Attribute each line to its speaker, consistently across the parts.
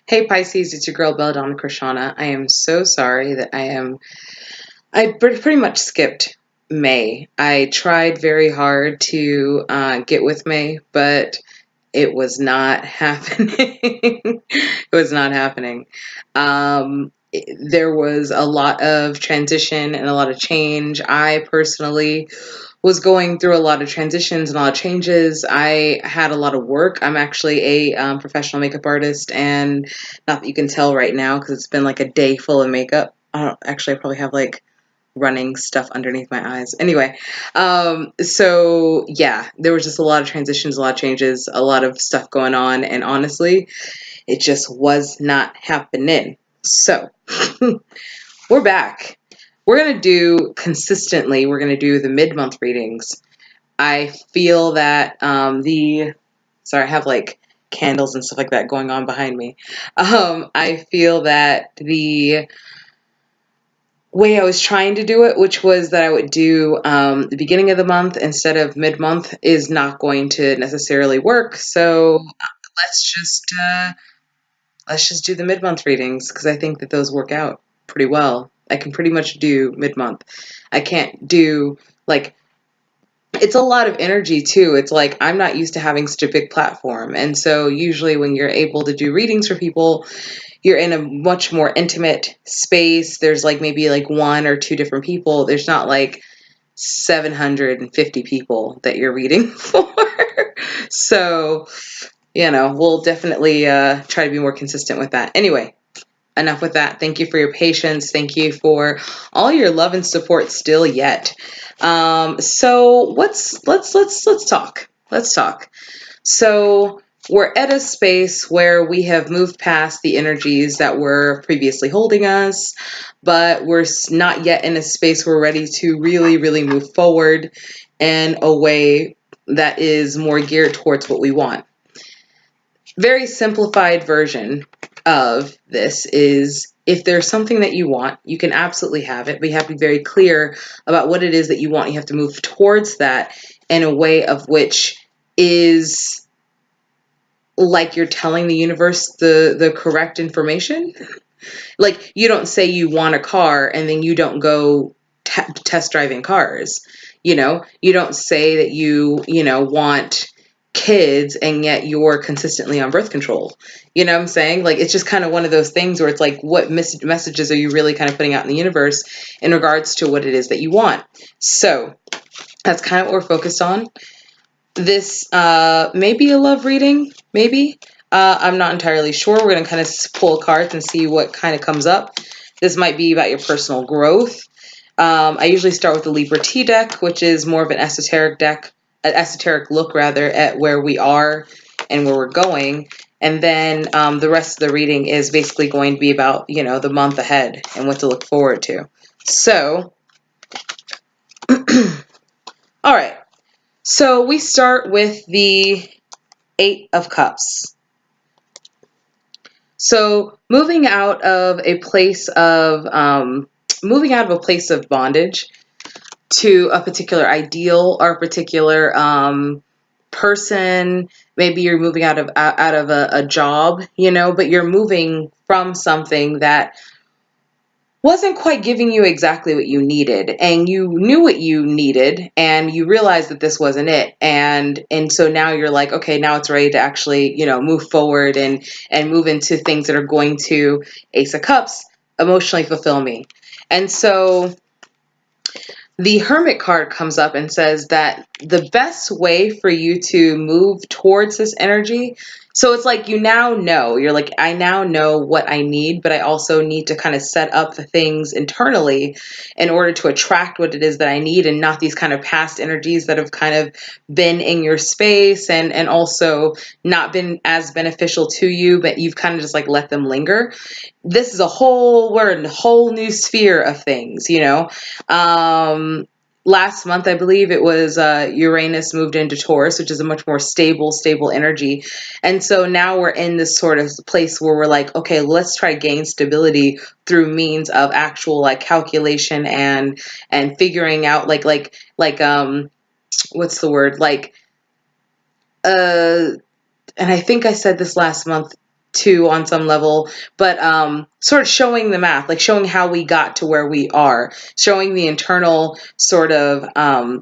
Speaker 1: Hey Pisces, it's your girl Belladonna Krishana. I am so sorry that I pretty much skipped May. I tried very hard to get with May, but it was not happening. It was not happening. There was a lot of transition and a lot of change. I personally was going through a lot of transitions and a lot of changes. I had a lot of work. I'm actually a professional makeup artist, and not that you can tell right now because it's been like a day full of makeup. I probably have like running stuff underneath my eyes. Anyway, so yeah, there was just a lot of transitions, a lot of changes, a lot of stuff going on, and honestly, it just was not happening. So we're back. We're going to do consistently, we're going to do the mid-month readings. I feel that sorry, I have like candles and stuff like that going on behind me. I feel that the way I was trying to do it, which was that I would do the beginning of the month instead of mid-month, is not going to necessarily work. So let's just do the mid-month readings because I think that those work out pretty well. I can pretty much do mid-month. I can't do like it's a lot of energy too. It's like I'm not used to having such a big platform. And so usually when you're able to do readings for people, you're in a much more intimate space. There's like maybe like one or two different people. There's not like 750 people that you're reading for. So, we'll definitely try to be more consistent with that. Anyway, enough with that. Thank you for your patience. Thank you for all your love and support still yet. So let's talk. Let's talk. So we're at a space where we have moved past the energies that were previously holding us, but we're not yet in a space where we're ready to really, really move forward in a way that is more geared towards what we want. Very simplified version of this is if there's something that you want, you can absolutely have it, but you have to be very clear about what it is that you want. You have to move towards that in a way of which is like you're telling the universe the correct information. Like you don't say you want a car and then you don't go test driving cars. You don't say that you want kids and yet you're consistently on birth control. You know what I'm saying? Like it's just kind of one of those things where it's like what messages are you really kind of putting out in the universe in regards to what it is that you want. So that's kind of what we're focused on. This may be a love reading, maybe. I'm not entirely sure. We're going to kind of pull cards and see what kind of comes up. This might be about your personal growth. I usually start with the Libra T deck, which is more of an esoteric deck, an esoteric look rather at where we are and where we're going. And then the rest of the reading is basically going to be about, the month ahead and what to look forward to. So, all right. So we start with the 8 of Cups. So moving out of a place of bondage to a particular ideal or a particular person. Maybe you're moving out of a job, but you're moving from something that wasn't quite giving you exactly what you needed, and you knew what you needed and you realized that this wasn't it, and so now you're like, okay, now it's ready to actually move forward and move into things that are going to, Ace of Cups, emotionally fulfill me. And so the Hermit card comes up and says that the best way for you to move towards this energy, so it's like you now know, you're like, I now know what I need, but I also need to kind of set up the things internally in order to attract what it is that I need, and not these kind of past energies that have kind of been in your space and also not been as beneficial to you, but you've kind of just like let them linger. This is we're in a whole new sphere of things, last month, I believe it was Uranus moved into Taurus, which is a much more stable energy. And so now we're in this sort of place where we're like, okay, let's try to gain stability through means of actual like calculation and figuring out like what's the word? And I think I said this last month too on some level, but sort of showing the math, like showing how we got to where we are, showing the internal sort of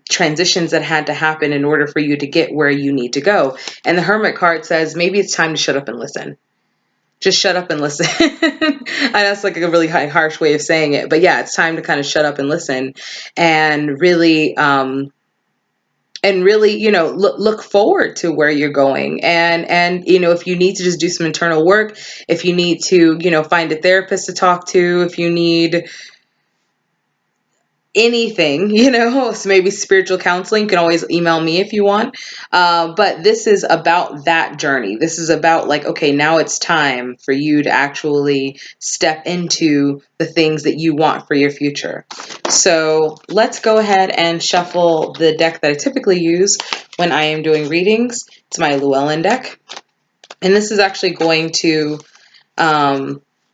Speaker 1: transitions that had to happen in order for you to get where you need to go. And the Hermit card says, maybe it's time to shut up and listen. Just shut up and listen. I know that's like a really harsh way of saying it, but yeah, it's time to kind of shut up and listen and really, look forward to where you're going. And, if you need to just do some internal work, if you need to, find a therapist to talk to, if you need anything, so maybe spiritual counseling, you can always email me if you want. But this is about that journey. This is about like, okay, now it's time for you to actually step into the things that you want for your future. So let's go ahead and shuffle the deck that I typically use when I am doing readings. It's my Llewellyn deck. And this is actually going to,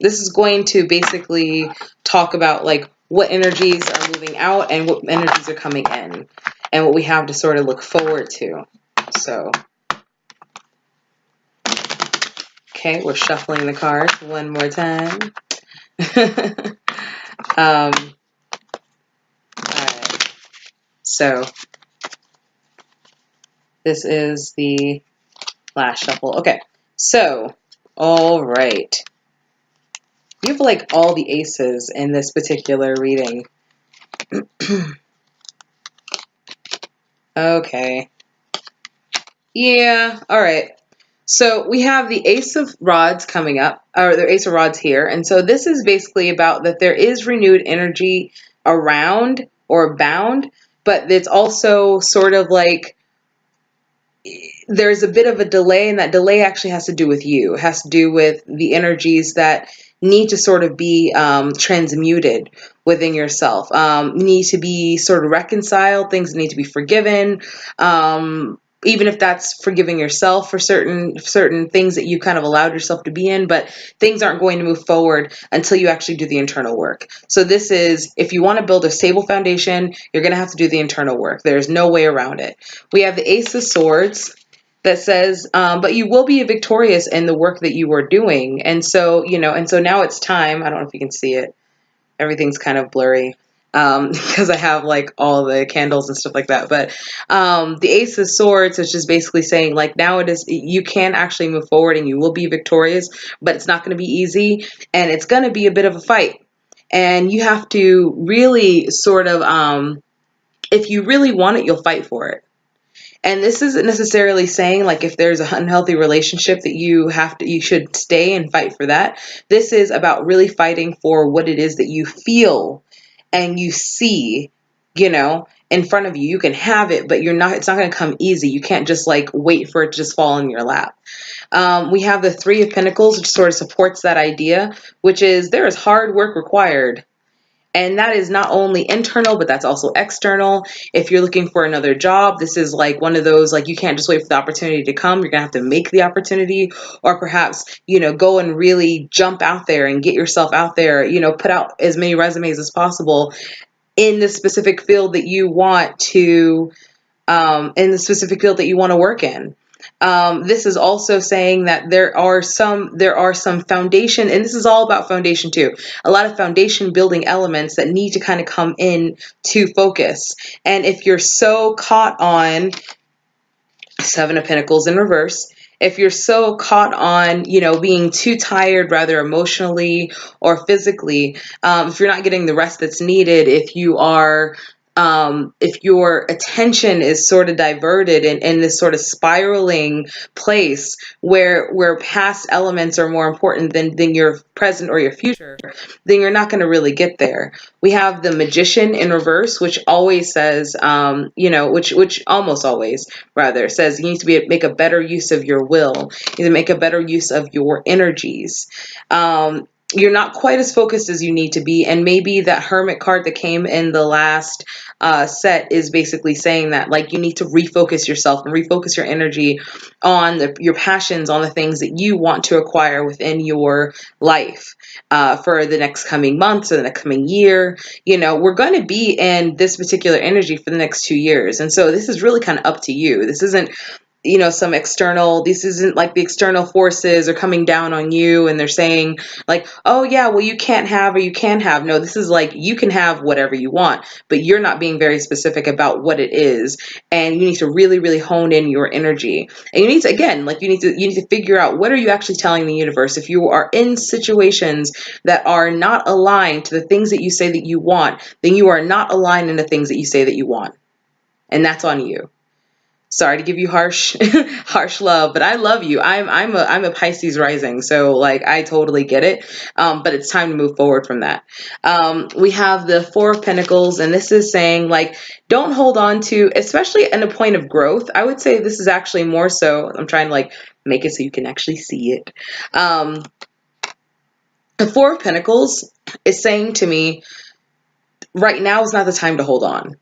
Speaker 1: basically talk about like what energies are moving out and what energies are coming in and what we have to sort of look forward to. So, okay, we're shuffling the cards one more time. All right. So, this is the last shuffle. Okay, so, all right. You have like all the aces in this particular reading. Okay. Yeah, all right. So we have the Ace of Rods coming up, or the Ace of Rods here. And so this is basically about that there is renewed energy around or bound, but it's also sort of like there's a bit of a delay, and that delay actually has to do with you. It has to do with the energies that need to sort of be transmuted within yourself, need to be sort of reconciled, things need to be forgiven, even if that's forgiving yourself for certain things that you kind of allowed yourself to be in, but things aren't going to move forward until you actually do the internal work. So this is, if you want to build a stable foundation, you're going to have to do the internal work. There's no way around it. We have the Ace of Swords that says, but you will be victorious in the work that you are doing. And so, now it's time. I don't know if you can see it. Everything's kind of blurry because I have like all the candles and stuff like that. But the Ace of Swords is just basically saying like now you can actually move forward and you will be victorious, but it's not going to be easy and it's going to be a bit of a fight. And you have to really sort of, if you really want it, you'll fight for it. And this isn't necessarily saying like if there's an unhealthy relationship that you should stay and fight for that. This is about really fighting for what it is that you feel and you see, in front of you. You can have it, but it's not going to come easy. You can't just like wait for it to just fall in your lap. We have the Three of Pentacles, which sort of supports that idea, which is there is hard work required. And that is not only internal, but that's also external. If you're looking for another job, this is like one of those, like you can't just wait for the opportunity to come. You're going to have to make the opportunity, or perhaps, go and really jump out there and get yourself out there, put out as many resumes as possible in the specific field that you want to, work in. This is also saying that there are some foundation, and this is all about foundation too. A lot of foundation building elements that need to kind of come in to focus. And if you're so caught on Seven of Pentacles in reverse, if you're so caught on, being too tired, rather emotionally or physically, if you're not getting the rest that's needed, if your attention is sort of diverted in this sort of spiraling place where past elements are more important than your present or your future, then you're not going to really get there. We have the Magician in reverse, which always says, which almost always rather says you need to make a better use of your will. You need to make a better use of your energies. You're not quite as focused as you need to be. And maybe that Hermit card that came in the last set is basically saying that like you need to refocus yourself and refocus your energy on your passions, on the things that you want to acquire within your life for the next coming months or the next coming year. We're going to be in this particular energy for the next 2 years. And so this is really kind of up to you. This isn't some external, this isn't like the external forces are coming down on you and they're saying like, oh yeah, well you can't have or you can have. No, this is like, you can have whatever you want, but you're not being very specific about what it is. And you need to really, really hone in your energy. And you need to, again, like you need to figure out, what are you actually telling the universe? If you are in situations that are not aligned to the things that you say that you want, then you are not aligned in the things that you say that you want. And that's on you. Sorry to give you harsh love, but I love you. I'm a Pisces rising, so like I totally get it. But it's time to move forward from that. We have the Four of Pentacles, and this is saying like, don't hold on to, especially in a point of growth. I would say this is actually more so, I'm trying to like make it so you can actually see it. The Four of Pentacles is saying to me, right now is not the time to hold on.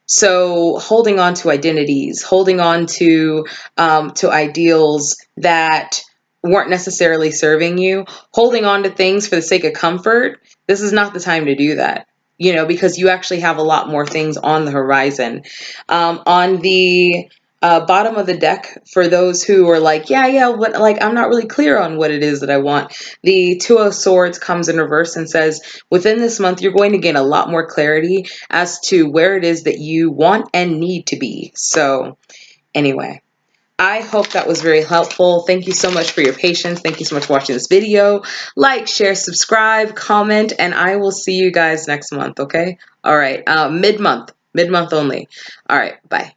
Speaker 1: So holding on to identities, holding on to ideals that weren't necessarily serving you, holding on to things for the sake of comfort, this is not the time to do that, because you actually have a lot more things on the horizon. On the bottom of the deck, for those who are like, yeah, but like, I'm not really clear on what it is that I want. The Two of Swords comes in reverse and says, within this month, you're going to gain a lot more clarity as to where it is that you want and need to be. So anyway, I hope that was very helpful. Thank you so much for your patience. Thank you so much for watching this video. Like, share, subscribe, comment, and I will see you guys next month, okay? All right, mid-month only. All right, bye.